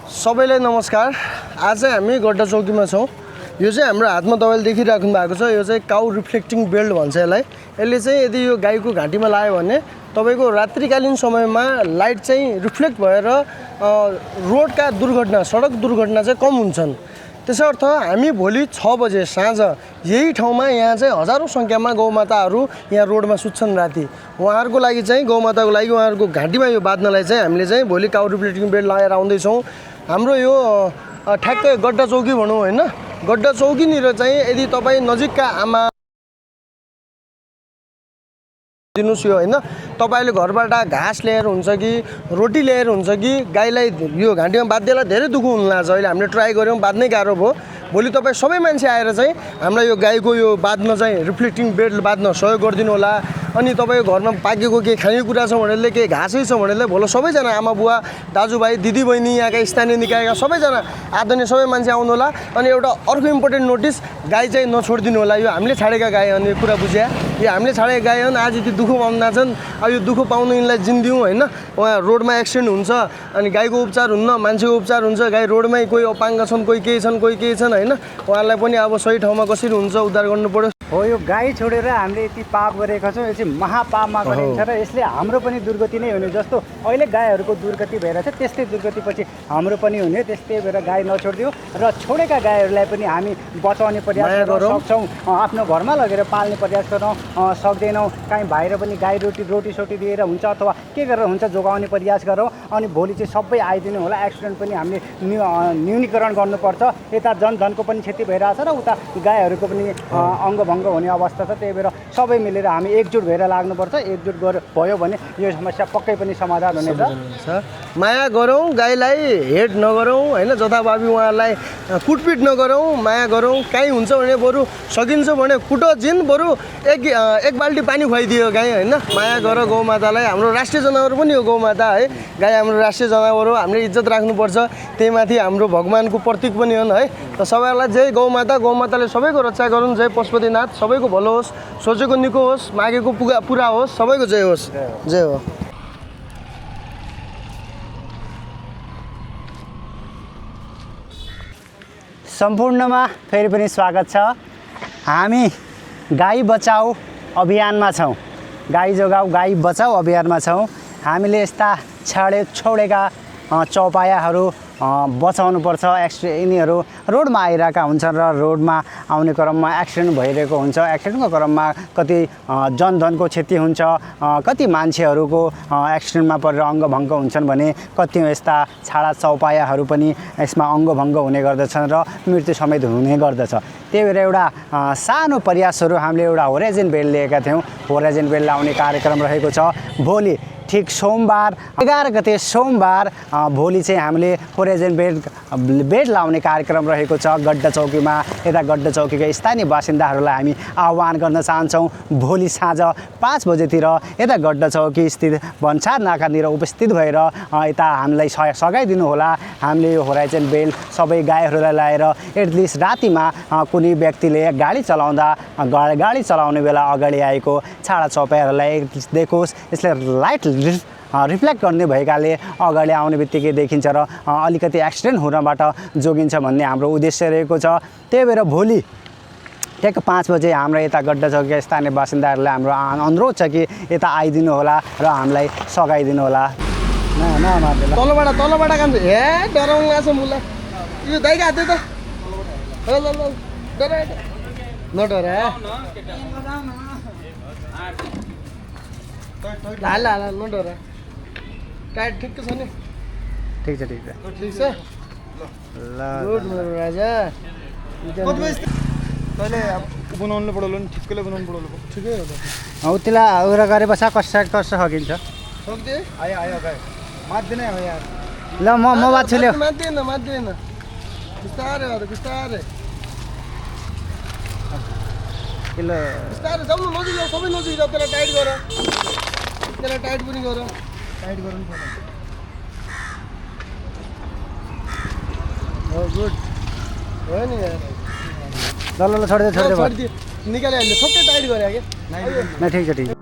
सबैलाई नमस्कार। आज चाहिँ हामी गड्डा चौकीमा छौँ। यो चाहिँ हाम्रो हातमा तपाईँले देखिराख्नु भएको छ, यो चाहिँ काउ रिफ्लेक्टिङ बेल्ट भन्छ यसलाई। यसले चाहिँ यदि यो गाईको घाँटीमा लाग्यो भने तपाईँको रात्रिकालीन समयमा लाइट चाहिँ रिफ्लेक्ट भएर रोडका दुर्घटना, सडक दुर्घटना चाहिँ कम हुन्छन्। त्यसर्थ हामी भोलि 6 बजे साँझ यही ठाउँमा यहाँ चाहिँ हजारौँ सङ्ख्यामा गौमाताहरू यहाँ रोडमा सुत्छन् राति। उहाँहरूको लागि चाहिँ गौमाताको लागि उहाँहरूको घाँटीमा यो बाँध्नलाई चाहिँ हामीले चाहिँ भोलि काउ रिफ्लेक्टिङ बेल्ट लगाएर आउँदैछौँ। हाम्रो यो ठ्याक्कै गड्डा चौकी भनौँ होइन, गड्डा चौकीनिर चाहिँ यदि तपाईँ नजिकका आमा दिनुहोस् यो होइन, तपाईँले घरबाट घाँस ल्याएर हुन्छ कि रोटी ल्याएर हुन्छ कि गाईलाई यो घाँटीमा बाँध्दैलाई धेरै दुःख हुन लाग्छ। अहिले हामीले ट्राई गऱ्यौँ, बाँध्नै गाह्रो भयो। भोलि तपाईँ सबै मान्छे आएर चाहिँ हामीलाई यो गाईको यो बाँध्न चाहिँ रिफ्लेक्टिङ बेल्ट बाँध्न सहयोग गरिदिनु होला। अनि तपाईँको घरमा पाकेको केही खानेकुरा छ भनेर, केही घाँसै छ भनेर भोलि सबैजना आमा बुवा दाजुभाइ दिदीबहिनी यहाँका स्थानीय निकायका सबैजना आदरणीय सबै मान्छे आउनु होला। अनि एउटा अर्को इम्पोर्टेन्ट नोटिस, गाई चाहिँ नछोडिदिनु होला। यो हामीले छाडेका गाई अनि कुरा बुझ्या, यो हामीले छाडेका गाई हो। आज यति दुःख पाउन छन्, अब यो दुःख पाउनु यिनलाई जिन्दिउँ होइन। उहाँ रोडमा एक्सिडेन्ट हुन्छ अनि गाईको उपचार हुन्न, मान्छेको उपचार हुन्छ। गाई रोडमै कोही अपाङ्ग छन्, कोही केही छन्, कोही केही छन् होइन। उहाँलाई पनि अब सही ठाउँमा कसरी हुन्छ उद्धार गर्नु पर्यो। हो, यो गाई छोडेर हामीले यति पाप गरेका छौँ, यो चाहिँ महापापमा गरिन्छ र यसले हाम्रो पनि दुर्गति नै हुने। जस्तो अहिले गाईहरूको दुर्गति भइरहेछ त्यस्तै दुर्गति पछि हाम्रो पनि हुने। त्यस्तै भएर गाई नछोडिदियो र छोडेका गाईहरूलाई पनि हामी बचाउने प्रयास गर्न सक्छौँ। आफ्नो घरमा लगेर पाल्ने प्रयास गर्न सक्दैनौँ। काहीँ बाहिर पनि गाई रोटी दिएर हुन्छ अथवा के गरेर हुन्छ जोगाउने प्रयास गरौँ। अनि भोलि चाहिँ सबै आइदिनु होला। एक्सिडेन्ट पनि हामीले न्यूनीकरण गर्नुपर्छ। यता जनधनको पनि क्षति भइरहेछ र उता गाईहरूको पनि अङ्गभङ्ग हुने अवस्था छ। त्यही भएर सबै मिलेर हामी एकजुट भएर लाग्नुपर्छ। एकजुट भयो भने यो समस्या पक्कै पनि समाधान हुनेछ। माया गरौँ, गाईलाई हेट नगरौँ होइन, जथाभावी उहाँहरूलाई कुटपिट नगरौँ, माया गरौँ। काहीँ हुन्छ भने बरु सकिन्छ भने कुटो जिन बरु एक बाल्टी पानी खुवाइदियो गाई होइन। माया गर गौमातालाई। हाम्रो राष्ट्रिय जनावर पनि हो गौमाता है। गाई हाम्रो राष्ट्रिय जनावर हो, हामीले इज्जत राख्नुपर्छ। त्यही माथि हाम्रो भगवानको प्रतीक पनि हुन् है। त सबैलाई जय गौमाता। गौमाताले सबैको रक्षा गरून्। जय पशुपतिनाथ। सबैको भलो होस्, सोचेको निको होस्, मागेको पुरा होस्। सबैको जय होस्। जय हो। सम्पूर्णमा फेरि पनि स्वागत छ। हामी गाई बचाऊ अभियानमा छौँ। गाई जोगाऊ गाई बचाऊ अभियानमा छौँ। हामीले यस्ता छोडेका चौपायाहरू बचाउनुपर्छ। यिनीहरू रोडमा आइरहेका हुन्छन् र रोडमा आउने क्रममा एक्सिडेन्ट भइरहेको हुन्छ। एक्सिडेन्टको क्रममा कति जनधनको क्षति हुन्छ, कति मान्छेहरूको एक्सिडेन्टमा परेर अङ्गभङ्ग हुन्छन् भने कति यस्ता छाडा चौपायाहरू पनि यसमा अङ्गभङ्ग हुने गर्दछन् र मृत्यु समेत हुने गर्दछ। त्यही भएर एउटा सानो प्रयासहरू हामीले एउटा होराइजन बेल्ट लिएका थियौँ। होराइजन बेल्ट लाउने कार्यक्रम रहेको छ भोलि ठिक सोमबार 11 गते सोमबार भोलि चाहिँ हामीले होराइजन बेल्ट लाउने कार्यक्रम रहेको छ गड्डा चौकीमा। यता गड्डा चौकीका स्थानीय बासिन्दाहरूलाई हामी आह्वान गर्न चाहन्छौँ भोलि साँझ 5 बजेतिर यता गड्डा चौकी स्थित भन्सार नाकातिर उपस्थित भएर यता हामीलाई सघाइदिनु होला। हामीले यो होराइजन बेल्ट सबै गाईहरूलाई लाएर एटलिस्ट रातिमा कुनै व्यक्तिले गाडी चलाउने बेला अगाडि आएको छाडा चौपायाहरूलाई देखोस्। यसले लाइट रिफ्लेक्ट गर्ने भएकाले अगाडि आउने बित्तिकै देखिन्छ र अलिकति एक्सिडेन्ट हुनबाट जोगिन्छ भन्ने हाम्रो उद्देश्य रहेको छ। त्यही भएर भोलि ठ्याक्क 5 बजे हाम्रो यता गड्डा चौकीका स्थानीय बासिन्दाहरूलाई हाम्रो अनुरोध छ कि यता आइदिनु होला र हामीलाई सघाइदिनु होला। तलबाट काम हे डराउनु लाग्छ मुला। यो दाइका हात त नडरा हाल नडरा। टाइट ठिक छ नि? ठिक छ। ल गुड मेरो राजा। तैँले बनाउनु पढाउनु नि ठिक्कैले बनाउनु पढाउनु ठिकै हो त। उतिला उरा गरेपछि कष्ट सकिन्छ। सक्दे आयो गाई मात्दिन हो यार। ल म बाँच्छु ल्याउ। मात्दैन बिस्तारै हो बिस्तारै जाऊ न, नजिक जाऊ, सबै नजिक जाऊ। त्यसलाई टाइट गर, त्यसलाई टाइट पनि गर। टाइट गरौँ नि हो। गुड हो नि यार। ल छोडिदियो निकालिहाल्यो, ठोक्कै टाइट गरे क्या। ठिक छ।